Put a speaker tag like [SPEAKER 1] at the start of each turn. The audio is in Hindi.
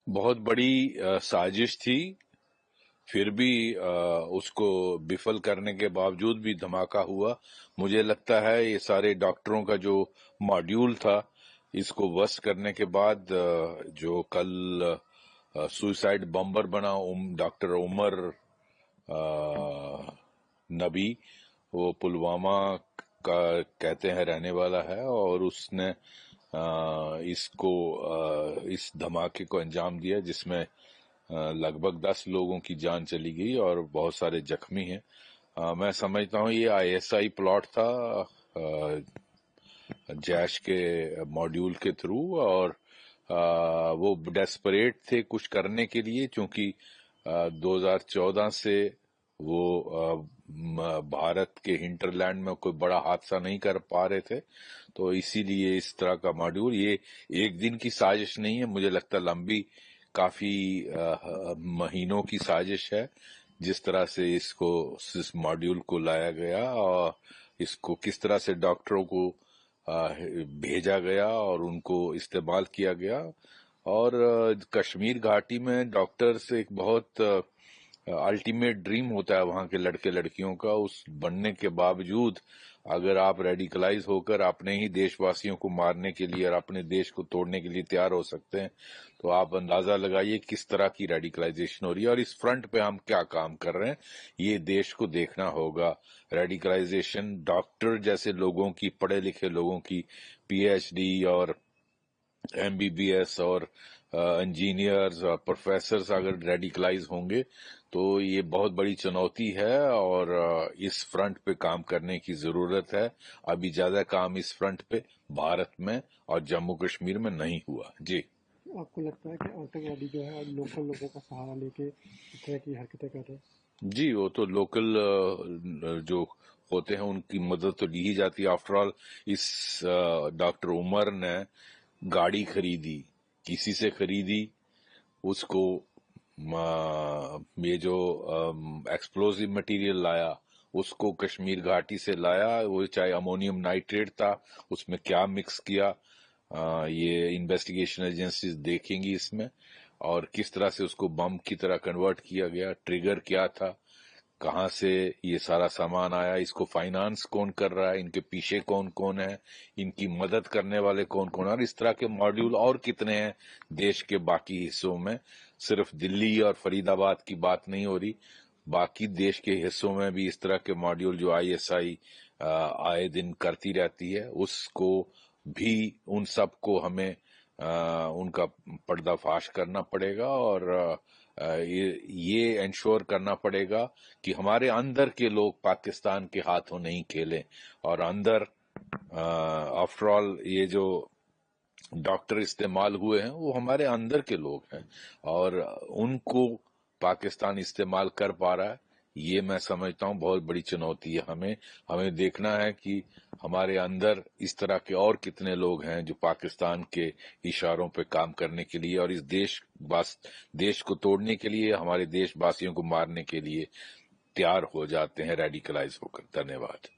[SPEAKER 1] बहुत बड़ी साजिश थी। फिर भी उसको विफल करने के बावजूद भी धमाका हुआ। मुझे लगता है ये सारे डॉक्टरों का जो मॉड्यूल था, इसको वश करने के बाद जो कल सुसाइड बम्बर बना डॉक्टर उमर नबी, वो पुलवामा का कहते हैं रहने वाला है, और उसने इस धमाके को अंजाम दिया, जिसमें लगभग 10 लोगों की जान चली गई और बहुत सारे जख्मी हैं। मैं समझता हूँ ये आईएसआई प्लॉट था जैश के मॉड्यूल के थ्रू, और वो डेस्परेट थे कुछ करने के लिए, क्योंकि 2014 से वो भारत के हिंटरलैंड में कोई बड़ा हादसा नहीं कर पा रहे थे, तो इसीलिए इस तरह का मॉड्यूल, ये एक दिन की साजिश नहीं है, मुझे लगता है लंबी काफी महीनों की साजिश है। जिस तरह से इस मॉड्यूल को लाया गया और इसको किस तरह से डॉक्टरों को भेजा गया और उनको इस्तेमाल किया गया, और कश्मीर घाटी में डॉक्टर्स एक बहुत अल्टीमेट ड्रीम होता है वहां के लड़के लड़कियों का, उस बनने के बावजूद अगर आप रेडिकलाइज होकर अपने ही देशवासियों को मारने के लिए और अपने देश को तोड़ने के लिए तैयार हो सकते हैं, तो आप अंदाजा लगाइए किस तरह की रेडिकलाइजेशन हो रही है और इस फ्रंट पे हम क्या काम कर रहे हैं, ये देश को देखना होगा। रेडिकलाइजेशन डॉक्टर जैसे लोगों की, पढ़े लिखे लोगों की, पीएचडी और एमबीबीएस और इंजीनियर्स और प्रोफेसर्स अगर रेडिकलाइज होंगे तो ये बहुत बड़ी चुनौती है, और इस फ्रंट पे काम करने की जरूरत है। अभी ज्यादा काम इस फ्रंट पे भारत में और जम्मू कश्मीर में नहीं हुआ। जी
[SPEAKER 2] आपको लगता है कि आतंकवादी जो है लोकल लोगों का सहारा लेके इस तरह की हरकतें कर रहे हैं?
[SPEAKER 1] जी, वो तो लोकल जो होते हैं उनकी मदद तो ली ही जाती है। आफ्टर ऑल इस डॉक्टर उमर ने गाड़ी खरीदी, किसी से खरीदी, उसको ये जो एक्सप्लोसिव मटेरियल लाया, उसको कश्मीर घाटी से लाया, वो चाहे अमोनियम नाइट्रेट था, उसमें क्या मिक्स किया, ये इन्वेस्टिगेशन एजेंसीज देखेंगी इसमें, और किस तरह से उसको बम की तरह कन्वर्ट किया गया, ट्रिगर क्या था, कहाँ से ये सारा सामान आया, इसको फाइनेंस कौन कर रहा है, इनके पीछे कौन कौन है, इनकी मदद करने वाले कौन कौन है, और इस तरह के मॉड्यूल और कितने हैं देश के बाकी हिस्सों में। सिर्फ दिल्ली और फरीदाबाद की बात नहीं हो रही, बाकी देश के हिस्सों में भी इस तरह के मॉड्यूल जो आईएसआई आए दिन करती रहती है, उसको भी, उन सब को हमें उनका पर्दाफाश करना पड़ेगा, और ये इंश्योर करना पड़ेगा कि हमारे अंदर के लोग पाकिस्तान के हाथों नहीं खेलें, और अंदर आफ्टर ऑल ये जो डॉक्टर इस्तेमाल हुए हैं वो हमारे अंदर के लोग हैं, और उनको पाकिस्तान इस्तेमाल कर पा रहा है, ये मैं समझता हूं बहुत बड़ी चुनौती है। हमें हमें देखना है कि हमारे अंदर इस तरह के और कितने लोग हैं जो पाकिस्तान के इशारों पे काम करने के लिए और इस देश को तोड़ने के लिए, हमारे देशवासियों को मारने के लिए तैयार हो जाते हैं रेडिकलाइज होकर। धन्यवाद।